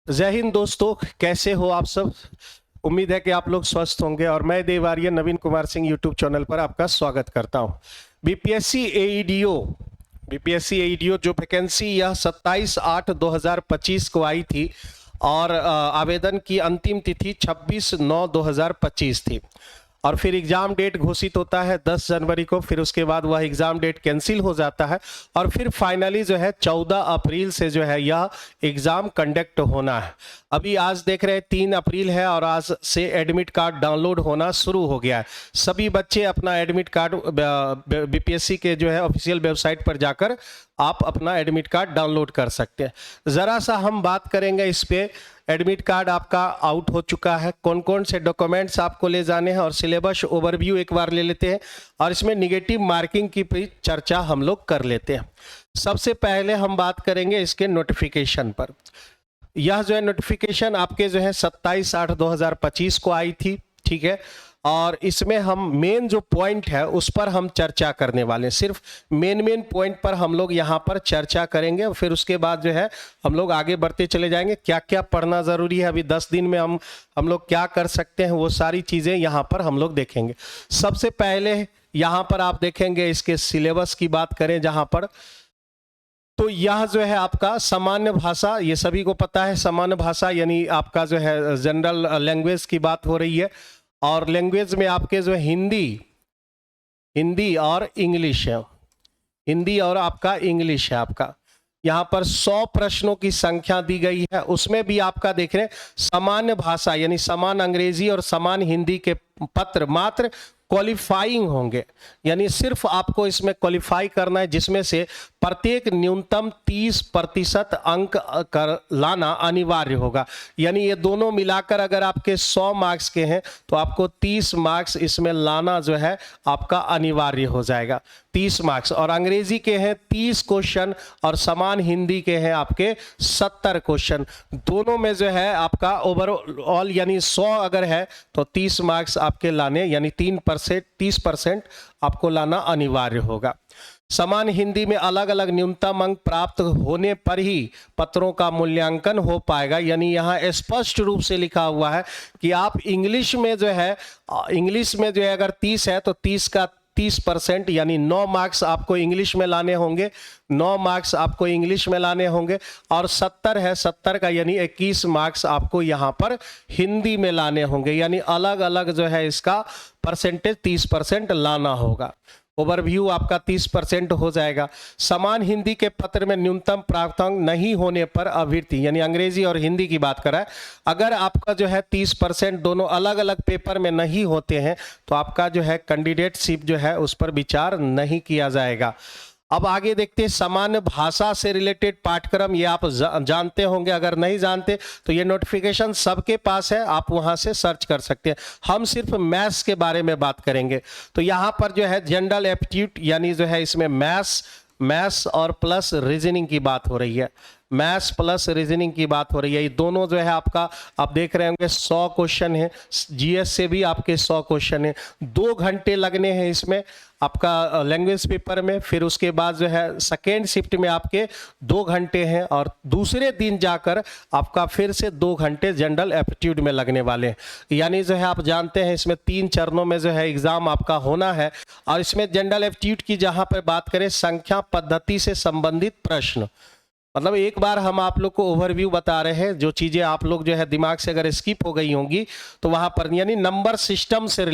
जय हिंद दोस्तों, कैसे हो आप सब। उम्मीद है कि आप लोग स्वस्थ होंगे और मैं देव आर्य नवीन कुमार सिंह यूट्यूब चैनल पर आपका स्वागत करता हूं। बीपीएससी एईडीओ जो वैकेंसी यह 27/8/2025 को आई थी और आवेदन की अंतिम तिथि 26/9/2025 थी और फिर एग्ज़ाम डेट घोषित होता है 10 जनवरी को। फिर उसके बाद वह एग्ज़ाम डेट कैंसिल हो जाता है और फिर फाइनली जो है 14 अप्रैल से जो है यह एग्ज़ाम कंडक्ट होना है। अभी आज देख रहे हैं 3 अप्रैल है और आज से एडमिट कार्ड डाउनलोड होना शुरू हो गया है। सभी बच्चे अपना एडमिट कार्ड बीपीएससी के जो है ऑफिशियल वेबसाइट पर जाकर आप अपना एडमिट कार्ड डाउनलोड कर सकते हैं। ज़रा सा हम बात करेंगे इस पे। एडमिट कार्ड आपका आउट हो चुका है, कौन कौन से डॉक्यूमेंट्स आपको ले जाने हैं और सिलेबस ओवरव्यू एक बार ले लेते हैं और इसमें निगेटिव मार्किंग की भी चर्चा हम लोग कर लेते हैं। सबसे पहले हम बात करेंगे इसके नोटिफिकेशन पर। यह जो है नोटिफिकेशन आपके जो है 27/8/2025 को आई थी, ठीक है। और इसमें हम मेन जो पॉइंट है उस पर हम चर्चा करने वाले हैं। सिर्फ मेन पॉइंट पर हम लोग यहाँ पर चर्चा करेंगे और फिर उसके बाद जो है हम लोग आगे बढ़ते चले जाएंगे। क्या क्या पढ़ना ज़रूरी है, अभी 10 दिन में हम लोग क्या कर सकते हैं, वो सारी चीज़ें यहाँ पर हम लोग देखेंगे। सबसे पहले यहाँ पर आप देखेंगे इसके सिलेबस की बात करें जहाँ पर, तो यह जो है आपका सामान्य भाषा, ये सभी को पता है सामान्य भाषा यानी आपका जो है जनरल लैंग्वेज की बात हो रही है। और लैंग्वेज में आपके जो है हिंदी और इंग्लिश है। हिंदी और आपका इंग्लिश है। आपका यहाँ पर 100 प्रश्नों की संख्या दी गई है। उसमें भी आपका देख रहे हैं सामान्य भाषा यानी समान अंग्रेजी और समान हिंदी के पत्र मात्र क्वालिफाइंग होंगे, यानी सिर्फ आपको इसमें क्वालिफाई करना है, जिसमें से प्रत्येक न्यूनतम 30% अंक कर लाना अनिवार्य होगा। यानी ये दोनों मिलाकर अगर आपके 100 मार्क्स के हैं तो आपको 30 मार्क्स इसमें लाना जो है आपका अनिवार्य हो जाएगा। 30 मार्क्स और अंग्रेजी के हैं 30 क्वेश्चन और समान हिंदी के हैं आपके 70 क्वेश्चन। दोनों में जो है आपका ओवरऑल यानी 100 अगर है तो 30 मार्क्स आपके लाने यानी 30% आपको लाना अनिवार्य होगा। समान हिंदी में अलग अलग न्यूनतम अंक प्राप्त होने पर ही पत्रों का मूल्यांकन हो पाएगा। यानी यहाँ स्पष्ट रूप से लिखा हुआ है कि आप इंग्लिश में जो है अगर 30 है तो 30 का 30% यानी 9 मार्क्स आपको इंग्लिश में लाने होंगे, 9 मार्क्स आपको इंग्लिश में लाने होंगे। और 70 है, 70 का यानी 21 मार्क्स आपको यहाँ पर हिंदी में लाने होंगे। यानी अलग अलग जो है इसका परसेंटेज 30% लाना होगा। ओवरव्यू आपका 30% हो जाएगा। समान हिंदी के पत्र में न्यूनतम प्राप्तांक नहीं होने पर अभ्यर्थी यानी अंग्रेजी और हिंदी की बात करें, अगर आपका जो है 30% दोनों अलग अलग पेपर में नहीं होते हैं तो आपका जो है कैंडिडेटशिप जो है उस पर विचार नहीं किया जाएगा। अब आगे देखते हैं सामान्य भाषा से रिलेटेड पाठ्यक्रम। ये आप जानते होंगे, अगर नहीं जानते तो ये नोटिफिकेशन सबके पास है, आप वहां से सर्च कर सकते हैं। हम सिर्फ मैथ्स के बारे में बात करेंगे। तो यहाँ पर जो है जनरल एप्टीट्यूड यानी जो है इसमें मैथ्स और प्लस रीजनिंग की बात हो रही है। मैथ्स प्लस रीजनिंग की बात हो रही है। ये दोनों जो है आपका आप देख रहे होंगे 100 क्वेश्चन है। जीएस से भी आपके 100 क्वेश्चन है। 2 घंटे लगने हैं इसमें आपका लैंग्वेज पेपर में। फिर उसके बाद जो है सेकेंड शिफ्ट में आपके 2 घंटे हैं और दूसरे दिन जाकर आपका फिर से 2 घंटे जनरल एप्टीट्यूड में लगने वाले हैं। यानी जो है आप जानते हैं इसमें 3 चरणों में जो है एग्जाम आपका होना है। और इसमें जनरल एप्टीट्यूड की जहां पर बात करें संख्या पद्धति से संबंधित प्रश्न, मतलब एक बार हम आप लोग को ओवरव्यू बता रहे हैं, जो चीज़ें आप लोग जो है दिमाग से अगर स्किप हो गई होंगी तो वहां पर यानी नंबर सिस्टम से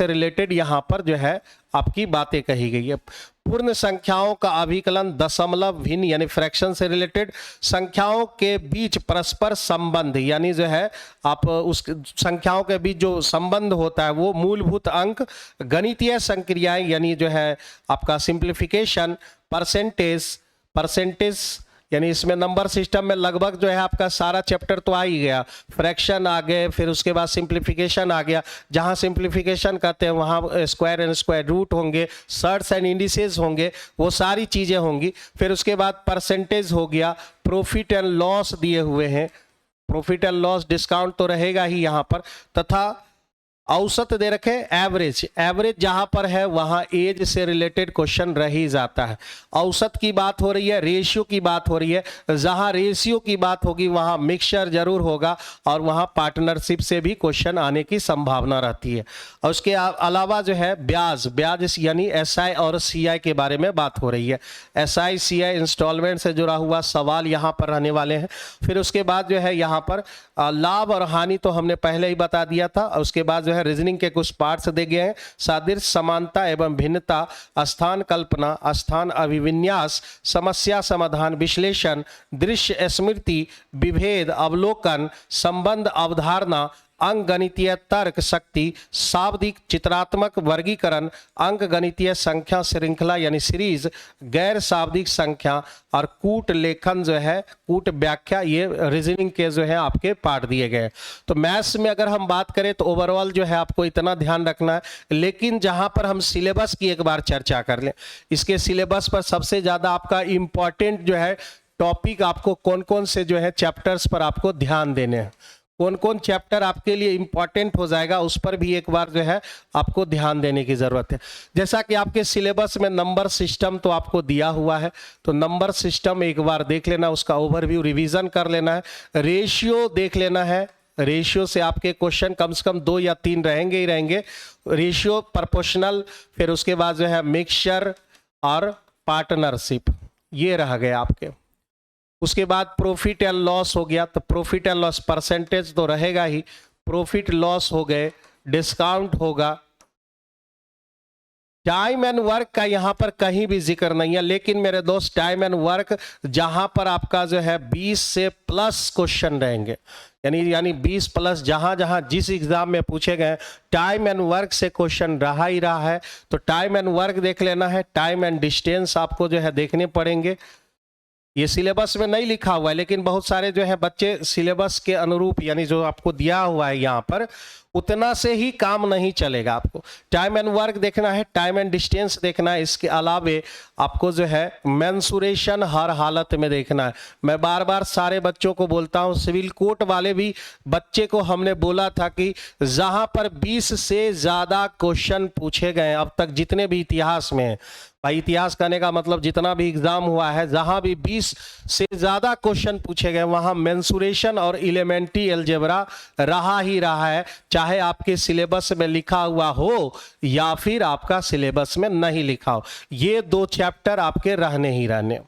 रिलेटेड यहाँ पर जो है आपकी बातें कही गई है। पूर्ण संख्याओं का अभिकलन, दशमलव भिन्न यानी फ्रैक्शन से रिलेटेड, संख्याओं के बीच परस्पर संबंध यानी जो है आप उस संख्याओं के बीच जो संबंध होता है वो मूलभूत अंक, गणितीय संक्रियाएं यानी जो है आपका सिंप्लीफिकेशन, परसेंटेज यानी इसमें नंबर सिस्टम में लगभग जो है आपका सारा चैप्टर तो आ ही गया। फ्रैक्शन आ गए, फिर उसके बाद सिंप्लीफिकेशन आ गया। जहां सिंप्लीफिकेशन करते हैं वहां स्क्वायर एंड स्क्वायर रूट होंगे, सर्ट्स एंड इंडिसेस होंगे, वो सारी चीज़ें होंगी। फिर उसके बाद परसेंटेज हो गया, प्रॉफिट एंड लॉस दिए हुए हैं, प्रॉफिट एंड लॉस डिस्काउंट तो रहेगा ही यहाँ पर, तथा औसत दे रखे एवरेज, एवरेज जहां पर है वहां एज से रिलेटेड क्वेश्चन रह ही जाता है। औसत की बात हो रही है, रेशियो की बात हो रही है, जहां रेशियो की बात होगी वहां मिक्सचर जरूर होगा और वहां पार्टनरशिप से भी क्वेश्चन आने की संभावना रहती है। और उसके अलावा जो है ब्याज, ब्याज यानी एसआई और सीआई के बारे में बात हो रही है। एसआई सीआई इंस्टॉलमेंट से जुड़ा हुआ सवाल यहां पर रहने वाले हैं। फिर उसके बाद जो है यहां पर लाभ और हानि तो हमने पहले ही बता दिया था। उसके बाद जो है रीजनिंग के कुछ पार्ट्स दे गए हैं, सादृश्य, समानता एवं भिन्नता, स्थान कल्पना, स्थान अभिविन्यास, समस्या समाधान, विश्लेषण, दृश्य स्मृति, विभेद, अवलोकन, संबंध, अवधारणा, अंक गणितीय तर्क शक्ति, शाब्दिक चित्रात्मक वर्गीकरण, अंक गणितीय संख्या श्रृंखला यानी सीरीज, गैर शाब्दिक संख्या और कूट लेखन जो है, कूट व्याख्या, ये रीजनिंग के जो है आपके पार्ट दिए गए। तो मैथ्स में अगर हम बात करें तो ओवरऑल जो है आपको इतना ध्यान रखना है। लेकिन जहां पर हम सिलेबस की एक बार चर्चा कर लें, इसके सिलेबस पर सबसे ज्यादा आपका इंपॉर्टेंट जो है टॉपिक आपको कौन कौन से जो है चैप्टर्स पर आपको ध्यान देने हैं, कौन कौन चैप्टर आपके लिए इंपॉर्टेंट हो जाएगा, उस पर भी एक बार जो है आपको ध्यान देने की जरूरत है। जैसा कि आपके सिलेबस में नंबर सिस्टम तो आपको दिया हुआ है, तो नंबर सिस्टम एक बार देख लेना, उसका ओवरव्यू रिवीजन कर लेना है। रेशियो देख लेना है, रेशियो से आपके क्वेश्चन कम से कम 2 या 3 रहेंगे ही रहेंगे। रेशियो, प्रोपोर्शनल, फिर उसके बाद जो है मिक्सचर और पार्टनरशिप, ये रह गए आपके। उसके बाद प्रॉफिट एंड लॉस हो गया, तो प्रॉफिट एंड लॉस परसेंटेज तो रहेगा ही, प्रॉफिट लॉस हो गए, डिस्काउंट होगा। टाइम एंड वर्क का यहां पर कहीं भी जिक्र नहीं है, लेकिन मेरे दोस्त टाइम एंड वर्क जहां पर आपका जो है 20 से प्लस क्वेश्चन रहेंगे, यानी 20 प्लस, जहां जहां जिस एग्जाम में पूछे गए टाइम एंड वर्क से क्वेश्चन रहा ही रहा है, तो टाइम एंड वर्क देख लेना है। टाइम एंड डिस्टेंस आपको जो है देखने पड़ेंगे। ये सिलेबस में नहीं लिखा हुआ है, लेकिन बहुत सारे जो है बच्चे सिलेबस के अनुरूप, यानी जो आपको दिया हुआ है यहाँ पर, उतना से ही काम नहीं चलेगा। आपको टाइम एंड वर्क देखना है, टाइम एंड डिस्टेंस देखना है। इसके अलावे आपको जो है मेंसुरेशन हर हालत में देखना है। मैं बार बार सारे बच्चों को बोलता हूँ, सिविल कोर्ट वाले भी बच्चे को हमने बोला था कि जहां पर 20 से ज्यादा क्वेश्चन पूछे गए अब तक, जितने भी इतिहास में, भाई इतिहास कहने का मतलब जितना भी एग्जाम हुआ है, जहां भी 20 से ज्यादा क्वेश्चन पूछे गए वहां मेंसुरेशन और एलिमेंट्री अलजेब्रा रहा ही रहा है, चाहे आपके सिलेबस में लिखा हुआ हो या फिर आपका सिलेबस में नहीं लिखा हो। ये 2 चैप्टर आपके रहने ही रहने।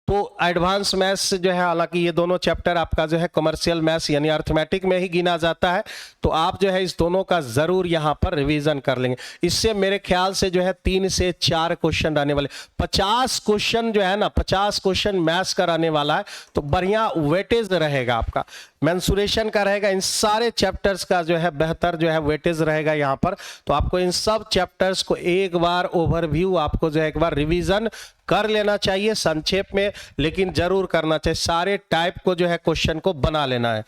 तो एडवांस मैथ्स जो है, हालांकि ये दोनों चैप्टर आपका जो है कमर्शियल मैथ्स यानी अर्थमेटिक में ही गिना जाता है, तो आप जो है इस दोनों का जरूर यहाँ पर रिवीजन कर लेंगे। इससे मेरे ख्याल से जो है 3 से 4 क्वेश्चन रहने वाले, 50 क्वेश्चन जो है ना, 50 क्वेश्चन मैथ्स का रहने वाला है, तो बढ़िया वेटेज रहेगा आपका। मेंसुरेशन का रहेगा, इन सारे चैप्टर्स का जो है बेहतर जो है वेटेज रहेगा यहाँ पर। तो आपको इन सब चैप्टर्स को एक बार ओवरव्यू, आपको जो है एक बार रिवीजन कर लेना चाहिए संक्षेप में, लेकिन जरूर करना चाहिए। सारे टाइप को जो है क्वेश्चन को बना लेना है।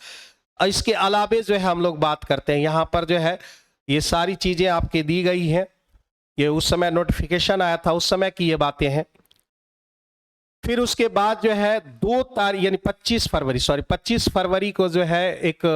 इसके अलावे जो है हम लोग बात करते हैं यहाँ पर जो है, ये सारी चीजें आपके दी गई हैं, ये उस समय नोटिफिकेशन आया था उस समय की ये बातें हैं। फिर उसके बाद जो है 2 तारीख यानी 25 फरवरी को जो है एक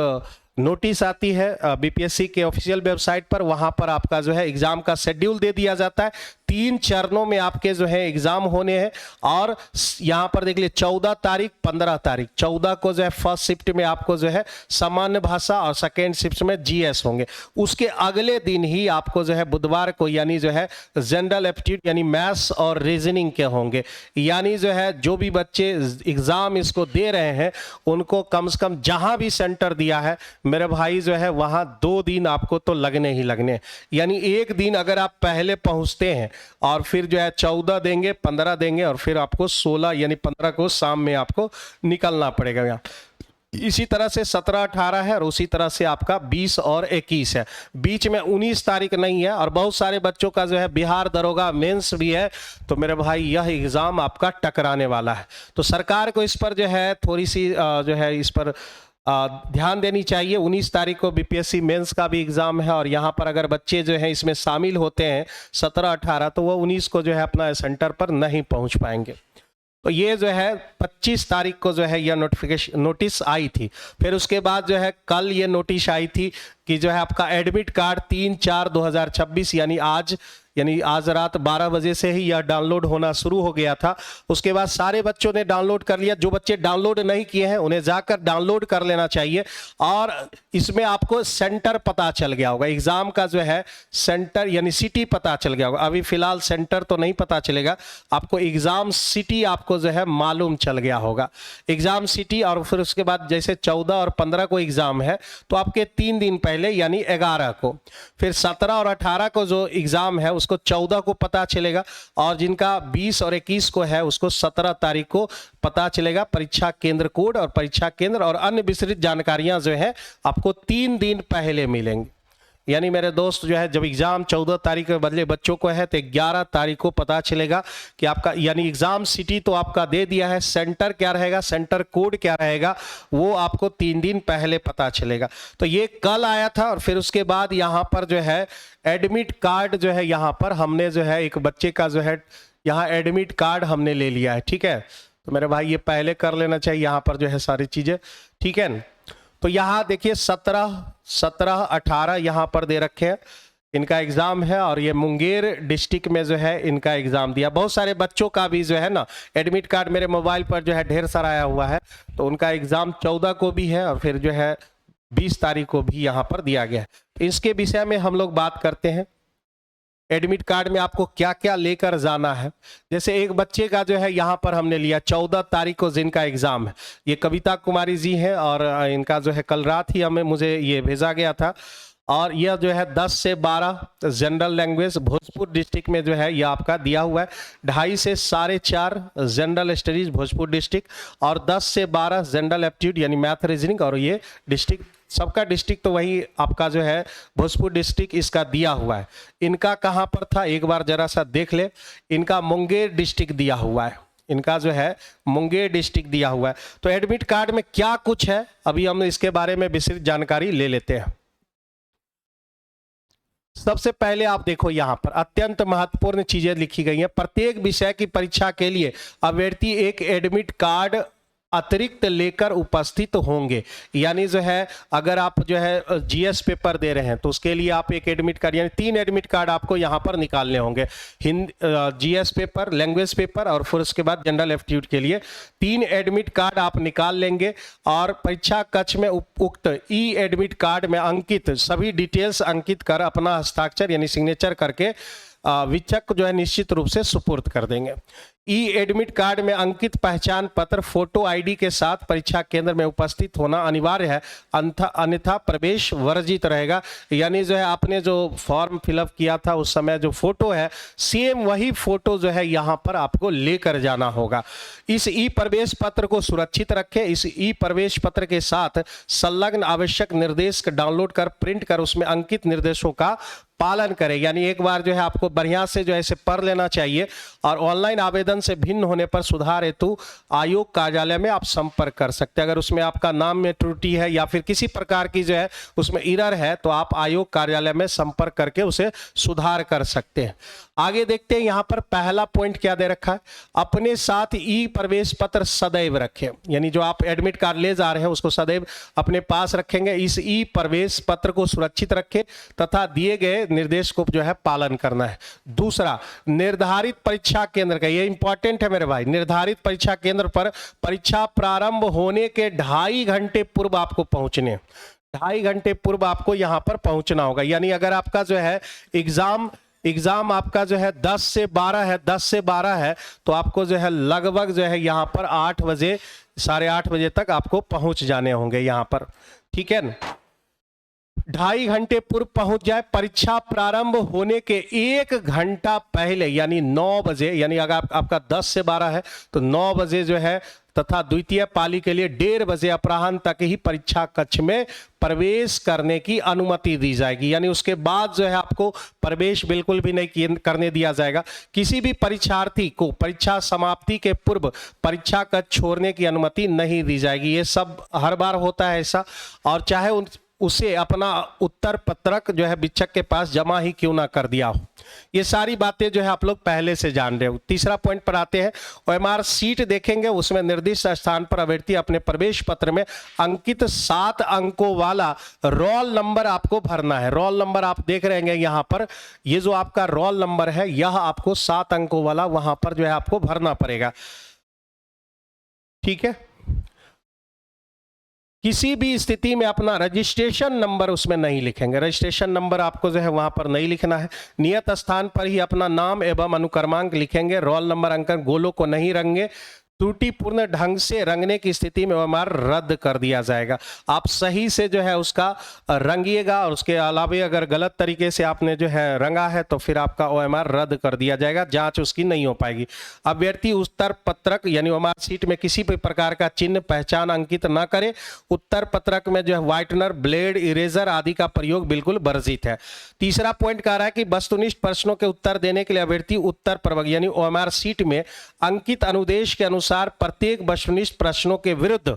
नोटिस आती है बीपीएससी के ऑफिशियल वेबसाइट पर। वहां पर आपका जो है एग्जाम का शेड्यूल दे दिया जाता है। 3 चरणों में आपके जो है एग्जाम होने हैं। और यहां पर देख लीजिए 14 तारीख 15 तारीख, 14 को जो है फर्स्ट शिफ्ट में आपको जो है सामान्य भाषा और सेकेंड शिफ्ट में जीएस होंगे। उसके अगले दिन ही आपको जो है बुधवार को यानी जो है जनरल एप्टीट्यूड यानी मैथ्स और रीजनिंग के होंगे। यानी जो है जो भी बच्चे एग्जाम इसको दे रहे हैं उनको कम से कम जहां भी सेंटर दिया है मेरे भाई जो है वहां 2 दिन आपको तो लगने ही लगने। यानी एक दिन अगर आप पहले पहुंचते हैं और फिर जो है 14 देंगे, 15 देंगे और फिर आपको 16 यानी 15 को शाम में आपको निकलना पड़ेगा यहाँ। इसी तरह से 17, 18 है और उसी तरह से आपका 20 और 21 है। बीच में 19 तारीख नहीं है। और बहुत सारे बच्चों का जो है बिहार दरोगा मेंस भी है। तो मेरे भाई यह एग्जाम आपका टकराने वाला है। तो सरकार को इस पर जो है थोड़ी सी जो है इस पर ध्यान देनी चाहिए। 19 तारीख को बीपीएससी मेंस का भी एग्जाम है और यहाँ पर अगर बच्चे जो हैं इसमें शामिल होते हैं 17, 18 तो वो 19 को जो है अपना सेंटर पर नहीं पहुँच पाएंगे। तो ये जो है 25 तारीख को जो है यह नोटिस आई थी। फिर उसके बाद जो है कल ये नोटिस आई थी कि जो है आपका एडमिट कार्ड 3/4/2026 यानी आज रात 12 बजे से ही यह डाउनलोड होना शुरू हो गया था। उसके बाद सारे बच्चों ने डाउनलोड कर लिया। जो बच्चे डाउनलोड नहीं किए हैं उन्हें जाकर डाउनलोड कर लेना चाहिए। और इसमें आपको सेंटर पता चल गया होगा, एग्जाम का जो है सेंटर यानी सिटी पता चल गया होगा। अभी फिलहाल सेंटर तो नहीं पता चलेगा, आपको एग्जाम सिटी आपको जो है मालूम चल गया होगा, एग्जाम सिटी। और फिर उसके बाद जैसे 14 और 15 को एग्जाम है तो आपके 3 दिन पहले यानी 11 को, फिर 17 और 18 को जो एग्जाम है उसको 14 को पता चलेगा, और जिनका 20 और 21 को है उसको 17 तारीख को पता चलेगा। परीक्षा केंद्र कोड और परीक्षा केंद्र और अन्य विस्तृत जानकारियां जो है आपको 3 दिन पहले मिलेंगी। यानी मेरे दोस्त जो है जब एग्जाम 14 तारीख के बदले बच्चों को है तो 11 तारीख को पता चलेगा कि आपका यानी एग्जाम सिटी तो आपका दे दिया है, सेंटर क्या रहेगा, सेंटर कोड क्या रहेगा, वो आपको 3 दिन पहले पता चलेगा। तो ये कल आया था। और फिर उसके बाद यहाँ पर जो है एडमिट कार्ड जो है यहाँ पर हमने जो है एक बच्चे का जो है यहाँ एडमिट कार्ड हमने ले लिया है, ठीक है। तो मेरे भाई ये पहले कर लेना चाहिए यहाँ पर जो है सारी चीजें, ठीक है। तो यहाँ देखिए 17, 18 यहाँ पर दे रखे हैं, इनका एग्जाम है। और ये मुंगेर डिस्ट्रिक्ट में जो है इनका एग्जाम दिया। बहुत सारे बच्चों का भी जो है ना एडमिट कार्ड मेरे मोबाइल पर जो है ढेर सारा आया हुआ है। तो उनका एग्जाम 14 को भी है और फिर जो है 20 तारीख को भी यहाँ पर दिया गया है। तो इसके विषय में हम लोग बात करते हैं, एडमिट कार्ड में आपको क्या क्या लेकर जाना है। जैसे एक बच्चे का जो है यहाँ पर हमने लिया 14 तारीख को जिनका एग्जाम है, ये कविता कुमारी जी हैं और इनका जो है कल रात ही मुझे ये भेजा गया था। और यह जो है 10 से 12 जनरल लैंग्वेज भोजपुर डिस्ट्रिक्ट में जो है यह आपका दिया हुआ है। 2:30 से 4:30 जनरल स्टडीज भोजपुर डिस्ट्रिक्ट, और 10 से 12 जनरल एप्टीट्यूड यानी मैथ रीजनिंग। और ये डिस्ट्रिक्ट सबका डिस्ट्रिक्ट तो वही आपका जो है भोजपुर डिस्ट्रिक्ट इसका दिया हुआ है। इनका कहाँ पर था एक बार जरा सा देख ले, इनका मुंगेर डिस्ट्रिक्ट दिया हुआ है, इनका जो है मुंगेर डिस्ट्रिक्ट दिया हुआ है। तो एडमिट कार्ड में क्या कुछ है अभी हम इसके बारे में विस्तृत जानकारी ले लेते हैं। सबसे पहले आप देखो यहाँ पर अत्यंत महत्वपूर्ण चीजें लिखी गई हैं। प्रत्येक विषय की परीक्षा के लिए अभ्यर्थी एक एडमिट कार्ड अतिरिक्त लेकर उपस्थित होंगे। यानी जो है अगर आप जो है जीएस पेपर दे रहे हैं तो उसके लिए आप एक एडमिट कार्ड यानी 3 एडमिट कार्ड आपको यहाँ पर निकालने होंगे। जीएस पेपर, लैंग्वेज पेपर और फिर उसके बाद जनरल एप्टीट्यूड के लिए 3 एडमिट कार्ड आप निकाल लेंगे। और परीक्षा कक्ष में उक्त ई एडमिट कार्ड में अंकित सभी डिटेल्स अंकित कर अपना हस्ताक्षर यानी सिग्नेचर करके वीक्षक जो है निश्चित रूप से सुपुर्द कर देंगे। ई एडमिट कार्ड में अंकित पहचान पत्र फोटो आईडी के साथ परीक्षा केंद्र में उपस्थित होना अनिवार्य है, अन्यथा प्रवेश वर्जित रहेगा। यानी जो है आपने जो फॉर्म फिलअप किया था उस समय जो फोटो है सेम वही फोटो जो है यहाँ पर आपको लेकर जाना होगा। इस ई प्रवेश पत्र को सुरक्षित रखें। इस ई प्रवेश पत्र के साथ संलग्न आवश्यक निर्देश डाउनलोड कर प्रिंट कर उसमें अंकित निर्देशों का पालन करें। यानी एक बार जो है आपको बढ़िया से जो है इसे पढ़ लेना चाहिए। और ऑनलाइन आवेदन से भिन्न होने पर सुधार हेतु आयोग कार्यालय में आप संपर्क कर सकते हैं। अगर उसमें आपका नाम में त्रुटि है या फिर किसी प्रकार की जो है उसमें एरर है तो आप आयोग कार्यालय में संपर्क करके उसे सुधार कर सकते हैं। आगे देखते हैं यहाँ पर पहला पॉइंट क्या दे रखा है, अपने साथ ई प्रवेश पत्र सदैव रखें। यानी जो आप एडमिट कार्ड ले जा रहे हैं उसको सदैव अपने पास रखेंगे। इस ई प्रवेश पत्र को सुरक्षित रखें तथा दिए गए निर्देश को जो है पालन करना है। दूसरा, निर्धारित परीक्षा केंद्र का, ये इंपॉर्टेंट है मेरे भाई, निर्धारित परीक्षा केंद्र पर परीक्षा प्रारंभ होने के 2.5 घंटे पूर्व आपको पहुंचने, 2.5 घंटे पूर्व आपको यहां पर पहुंचना होगा। यानी अगर आपका जो है एग्जाम आपका जो है 10 से 12 है, 10 से 12 है तो आपको जो है लगभग जो है यहाँ पर 8 बजे 8:30 बजे तक आपको पहुंच जाने होंगे यहाँ पर, ठीक है ना। 2.5 घंटे पूर्व पहुंच जाए। परीक्षा प्रारंभ होने के 1 घंटा पहले यानी 9 बजे, यानी अगर आपका 10 से 12 है तो 9 बजे जो है तथा द्वितीय पाली के लिए 1:30 बजे अपराह्न तक ही परीक्षा कक्ष में प्रवेश करने की अनुमति दी जाएगी। यानी उसके बाद जो है आपको प्रवेश बिल्कुल भी नहीं करने दिया जाएगा। किसी भी परीक्षार्थी को परीक्षा समाप्ति के पूर्व परीक्षा कक्ष छोड़ने की अनुमति नहीं दी जाएगी। ये सब हर बार होता है ऐसा। और चाहे उन उसे अपना उत्तर पत्रक जो है शिक्षक के पास जमा ही क्यों ना कर दिया हो। ये सारी बातें जो है आप लोग पहले से जान रहे हो। तीसरा पॉइंट पर आते हैं, ओएमआर सीट देखेंगे, उसमें निर्दिष्ट स्थान पर अभ्यर्थी अपने प्रवेश पत्र में अंकित 7 अंकों वाला रोल नंबर आपको भरना है। रोल नंबर आप देख रहे हैं यहां पर, ये जो आपका रोल नंबर है यह आपको 7 अंकों वाला वहां पर जो है आपको भरना पड़ेगा। ठीक है, किसी भी स्थिति में अपना रजिस्ट्रेशन नंबर उसमें नहीं लिखेंगे। रजिस्ट्रेशन नंबर आपको जो है वहां पर नहीं लिखना है। नियत स्थान पर ही अपना नाम एवं अनुक्रमांक लिखेंगे। रोल नंबर अंकन गोलों को नहीं रंगे। त्रुटिपूर्ण ढंग से रंगने की स्थिति में ओएमआर रद्द कर दिया जाएगा। आप सही से जो है उसका रंगिएगा, और उसके अलावा अगर गलत तरीके से आपने जो है रंगा है तो फिर आपका ओएमआर रद्द कर दिया जाएगा, जांच उसकी नहीं हो पाएगी। अभ्यर्थी उत्तर पत्रक यानी ओएमआर सीट में किसी भी प्रकार का चिन्ह पहचान अंकित न करे। उत्तर पत्रक में जो है व्हाइटनर, ब्लेड, इरेजर आदि का प्रयोग बिल्कुल वर्जित है। तीसरा पॉइंट कह रहा है कि वस्तुनिष्ठ प्रश्नों के उत्तर देने के लिए अभ्यर्थी उत्तर प्रवर्ग यानी ओएमआर सीट में अंकित अनुदेश के अनुसार प्रत्येक वस्तुनिष्ठ प्रश्नों के विरुद्ध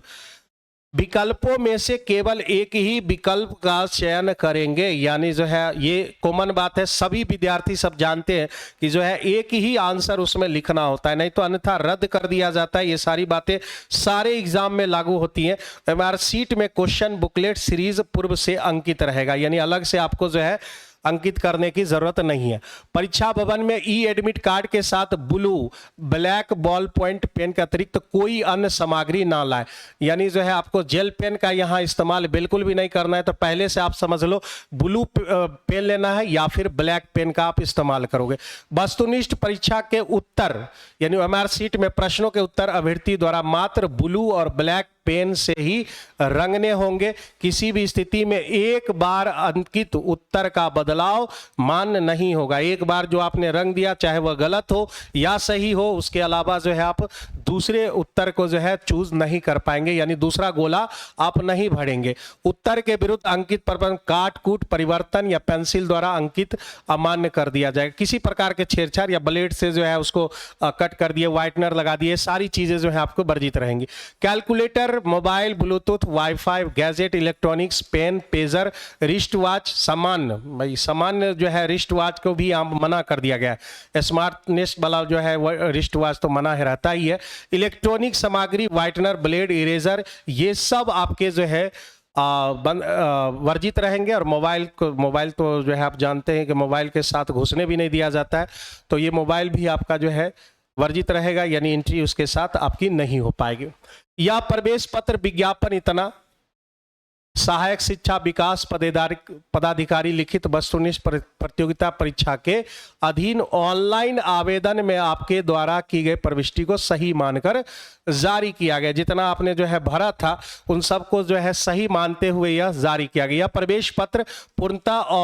विकल्पों में से केवल एक ही विकल्प का चयन करेंगे। यानी जो है ये कॉमन बात है, सभी विद्यार्थी सब जानते हैं कि जो है एक ही आंसर उसमें लिखना होता है, नहीं तो अन्यथा रद्द कर दिया जाता है। ये सारी बातें सारे एग्जाम में लागू होती हैं। हमारे सीट में क्वेश्चन बुकलेट सीरीज पूर्व से अंकित रहेगा, यानी अलग से आपको जो है अंकित करने की जरूरत नहीं है। परीक्षा भवन में ई एडमिट कार्ड के साथ blue black ball point pen के अतिरिक्त कोई अन्य सामग्री ना लाए। यानी जो है आपको जेल पेन का यहाँ इस्तेमाल बिल्कुल भी नहीं करना है। तो पहले से आप समझ लो ब्लू पेन लेना है या फिर ब्लैक पेन का आप इस्तेमाल करोगे। वस्तुनिष्ठ परीक्षा के उत्तर यानी ओएमआर सीट में प्रश्नों के उत्तर अभ्यर्थी द्वारा मात्र ब्लू और ब्लैक पेन से ही रंगने होंगे। किसी भी स्थिति में एक बार अंकित उत्तर का बदलाव मान्य नहीं होगा। एक बार जो आपने रंग दिया, चाहे वह गलत हो या सही हो, उसके अलावा जो है आप दूसरे उत्तर को जो है चूज नहीं कर पाएंगे, यानी दूसरा गोला आप नहीं भरेंगे। उत्तर के विरुद्ध अंकित पर काट कूट परिवर्तन या पेंसिल द्वारा अंकित अमान्य कर दिया जाएगा। किसी प्रकार के छेड़छाड़ या ब्लेड से जो है उसको कट कर दिए, व्हाइटनर लगा दिए, सारी चीजें जो है आपको वर्जित रहेंगी। Calculator, mobile, Bluetooth, wifi, gadget, electronics, pen, pager, wrist watch, सामान्य जो है रिस्ट वॉच को भी यहाँ मना कर दिया गया है। स्मार्टनेस वाला जो है रिस्ट वॉच तो मना है, रहता ही है। इलेक्ट्रॉनिक सामग्री, व्हाइटनर, ब्लेड, इरेजर, ये सब आपके जो है वर्जित रहेंगे। और मोबाइल तो जो है आप जानते हैं कि मोबाइल के साथ घुसने भी नहीं दिया जाता है, तो ये मोबाइल भी आपका जो है वर्जित रहेगा, यानी एंट्री उसके साथ आपकी नहीं हो पाएगी। या प्रवेश पत्र विज्ञापन इतना सहायक शिक्षा विकास पदाधिकारी लिखित वस्तुनिष्ठ प्रतियोगिता परीक्षा के अधीन ऑनलाइन आवेदन में आपके द्वारा की गई प्रविष्टि को सही मानकर जारी किया गया। जितना आपने जो है भरा था उन सबको जो है सही मानते हुए यह जारी किया गया। प्रवेश पत्र पूर्णतः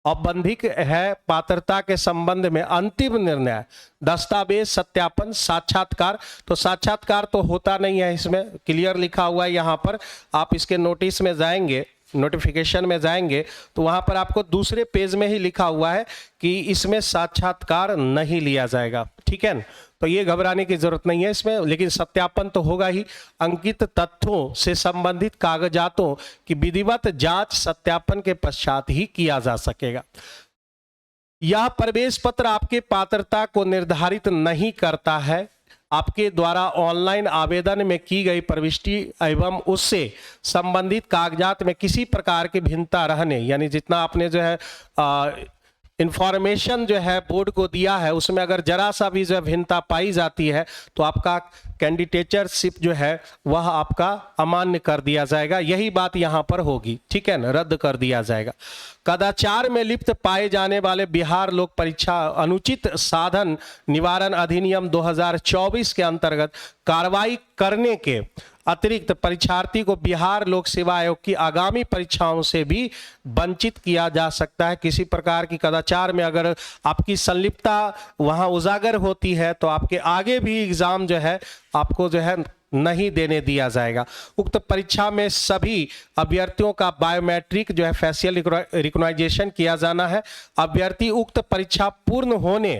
औपबंधिक है। पात्रता के संबंध में अंतिम निर्णय, दस्तावेज सत्यापन, साक्षात्कार, तो साक्षात्कार तो होता नहीं है, इसमें क्लियर लिखा हुआ है। यहाँ पर आप इसके नोटिस में जाएंगे, नोटिफिकेशन में जाएंगे तो वहां पर आपको दूसरे पेज में ही लिखा हुआ है कि इसमें साक्षात्कार नहीं लिया जाएगा। ठीक है, तो ये घबराने की जरूरत नहीं है इसमें, लेकिन सत्यापन तो होगा ही। अंकित तथ्यों से संबंधित कागजातों की विधिवत जांच सत्यापन के पश्चात ही किया जा सकेगा। यह प्रवेश पत्र आपके पात्रता को निर्धारित नहीं करता है। आपके द्वारा ऑनलाइन आवेदन में की गई प्रविष्टि एवं उससे संबंधित कागजात में किसी प्रकार की भिन्नता रहने, यानी जितना आपने जो है इंफॉर्मेशन जो है बोर्ड को दिया है उसमें अगर जरा सा भी जो भिन्नता पाई जाती है तो आपका कैंडिडेटशिप जो है वह आपका अमान्य कर दिया जाएगा। यही बात यहां पर होगी, ठीक है ना, रद्द कर दिया जाएगा। कदाचार में लिप्त पाए जाने वाले बिहार लोक परीक्षा अनुचित साधन निवारण अधिनियम 2024 के अंतर्गत कार्रवाई करने के अतिरिक्त परीक्षार्थी को बिहार लोक सेवा आयोग की आगामी परीक्षाओं से भी वंचित किया जा सकता है। किसी प्रकार की कदाचार में अगर आपकी संलिप्तता वहां उजागर होती है तो आपके आगे भी एग्जाम जो है आपको जो है नहीं देने दिया जाएगा। उक्त परीक्षा में सभी अभ्यर्थियों का बायोमेट्रिक जो है फेशियल रिकॉग्निशन किया जाना है। अभ्यर्थी उक्त परीक्षा पूर्ण होने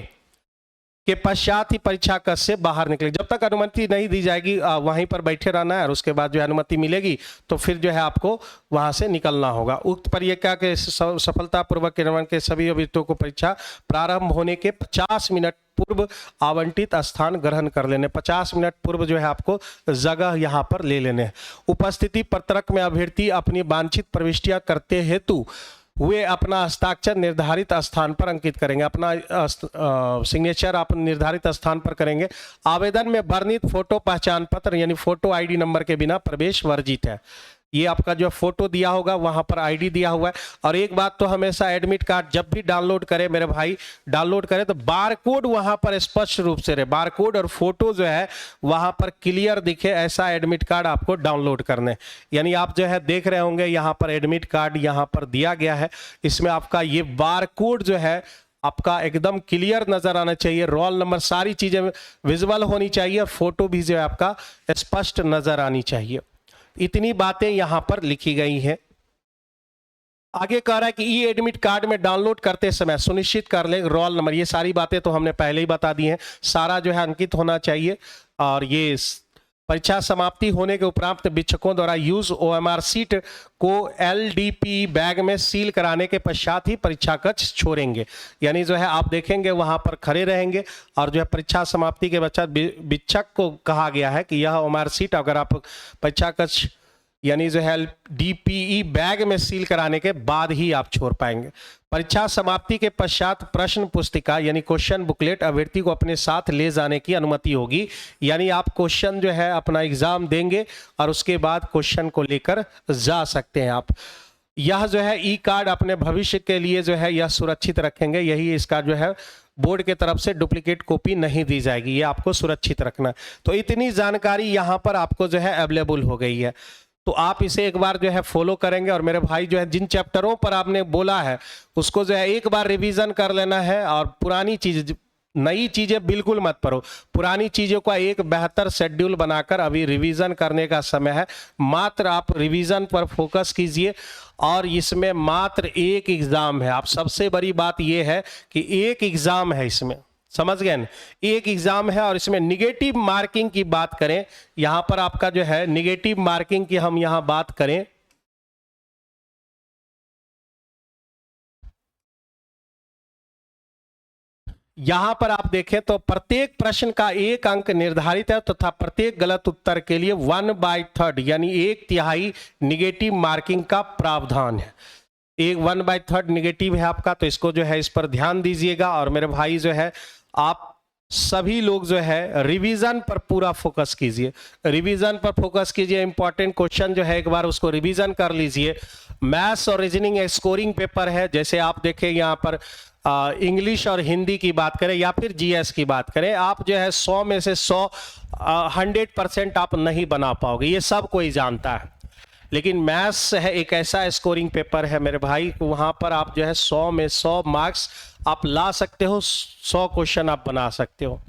के पश्चात ही परीक्षा कक्ष से बाहर निकले। जब तक अनुमति नहीं दी जाएगी वहीं पर बैठे रहना है, और उसके बाद जो है अनुमति मिलेगी तो फिर जो है आपको वहां से निकलना होगा। उक्त परीक्षा के सफलतापूर्वक निर्वहन के सभी अभ्यर्थियों को परीक्षा प्रारंभ होने के 50 मिनट पूर्व आवंटित स्थान ग्रहण कर लेने। 50 मिनट पूर्व जो है आपको जगह यहाँ पर ले लेने हैं। उपस्थिति पत्रक में अभ्यर्थी अपनी वांछित प्रविष्टियां करते हेतु वे अपना हस्ताक्षर निर्धारित स्थान पर अंकित करेंगे। अपना सिग्नेचर आप निर्धारित स्थान पर करेंगे। आवेदन में वर्णित फोटो पहचान पत्र यानी फोटो आईडी नंबर के बिना प्रवेश वर्जित है। ये आपका जो फोटो दिया होगा वहां पर आईडी दिया हुआ है। और एक बात तो हमेशा एडमिट कार्ड जब भी डाउनलोड करें मेरे भाई, डाउनलोड करें तो बारकोड वहां पर स्पष्ट रूप से रहे, बारकोड और फोटो जो है वहां पर क्लियर दिखे, ऐसा एडमिट कार्ड आपको डाउनलोड करने। यानी आप जो है देख रहे होंगे यहाँ पर एडमिट कार्ड यहाँ पर दिया गया है, इसमें आपका ये बारकोड जो है आपका एकदम क्लियर नजर आना चाहिए, रोल नंबर सारी चीजें विजुअल होनी चाहिए, फोटो भी जो है आपका स्पष्ट नजर आनी चाहिए। इतनी बातें यहां पर लिखी गई हैं। आगे कह रहा है कि ई एडमिट कार्ड में डाउनलोड करते समय सुनिश्चित कर ले रोल नंबर। ये सारी बातें तो हमने पहले ही बता दी हैं, सारा जो है अंकित होना चाहिए। और ये परीक्षा समाप्ति होने के उपरांत शिक्षकों द्वारा यूज ओएमआर सीट को एलडीपी बैग में सील कराने के पश्चात ही परीक्षा कक्ष छोड़ेंगे। यानी जो है आप देखेंगे वहां पर खड़े रहेंगे और जो है परीक्षा समाप्ति के पश्चात शिक्षक को कहा गया है कि यह ओएमआर सीट अगर आप परीक्षा कक्ष यानी जो है डीपीई बैग में सील कराने के बाद ही आप छोड़ पाएंगे। परीक्षा समाप्ति के पश्चात प्रश्न पुस्तिका यानी क्वेश्चन बुकलेट अभ्यर्थी को अपने साथ ले जाने की अनुमति होगी। यानी आप क्वेश्चन जो है अपना एग्जाम देंगे और उसके बाद क्वेश्चन को लेकर जा सकते हैं आप। यह जो है ई कार्ड अपने भविष्य के लिए जो है यह सुरक्षित रखेंगे। यही इसका जो है बोर्ड के तरफ से डुप्लीकेट कॉपी नहीं दी जाएगी, ये आपको सुरक्षित रखना। तो इतनी जानकारी यहाँ पर आपको जो है अवेलेबल हो गई है, तो आप इसे एक बार जो है फॉलो करेंगे। और मेरे भाई जो है जिन चैप्टरों पर आपने बोला है उसको जो है एक बार रिवीजन कर लेना है, और पुरानी चीज नई चीजें बिल्कुल मत पढ़ो, पुरानी चीजों का एक बेहतर शेड्यूल बनाकर अभी रिवीजन करने का समय है। मात्र आप रिवीजन पर फोकस कीजिए, और इसमें मात्र एक एग्जाम है। आप सबसे बड़ी बात यह है कि एक एग्जाम है इसमें, समझ गए न? एक एग्जाम है और इसमें निगेटिव मार्किंग की बात करें, यहां पर आपका जो है निगेटिव मार्किंग की हम यहां बात करें, यहां पर आप देखें तो प्रत्येक प्रश्न का 1 अंक निर्धारित है तथा प्रत्येक गलत उत्तर के लिए 1/3 यानी 1/3 निगेटिव मार्किंग का प्रावधान है। एक 1/3 निगेटिव है आपका, तो इसको जो है इस पर ध्यान दीजिएगा। और मेरे भाई जो है आप सभी लोग जो है रिवीजन पर पूरा फोकस कीजिए, रिवीजन पर फोकस कीजिए। इंपॉर्टेंट क्वेश्चन जो है एक बार उसको रिवीजन कर लीजिए। मैथ्स और रीजनिंग स्कोरिंग पेपर है, जैसे आप देखें यहाँ पर इंग्लिश और हिंदी की बात करें या फिर जीएस की बात करें, आप जो है 100 में से 100% आप नहीं बना पाओगे, ये सब कोई जानता है। लेकिन मैथ्स है एक ऐसा स्कोरिंग पेपर है मेरे भाई, वहां पर आप जो है 100 में 100 मार्क्स आप ला सकते हो, 100 क्वेश्चन आप बना सकते हो।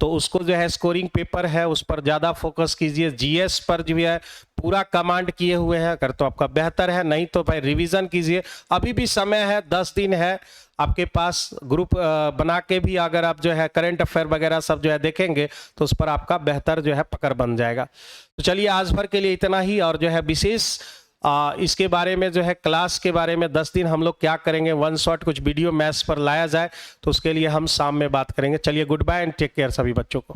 तो उसको जो है स्कोरिंग पेपर है उस पर ज़्यादा फोकस कीजिए। जीएस पर जो है पूरा कमांड किए हुए हैं, अगर तो आपका बेहतर है, नहीं तो भाई रिवीजन कीजिए। अभी भी समय है, 10 दिन है आपके पास। ग्रुप बना के भी अगर आप जो है करंट अफेयर वगैरह सब जो है देखेंगे तो उस पर आपका बेहतर जो है पकड़ बन जाएगा। तो चलिए आज भर के लिए इतना ही, और जो है विशेष इसके बारे में जो है क्लास के बारे में 10 दिन हम लोग क्या करेंगे, 1 शॉट कुछ वीडियो मैथ्स पर लाया जाए, तो उसके लिए हम शाम में बात करेंगे। चलिए good bye and take care सभी बच्चों को।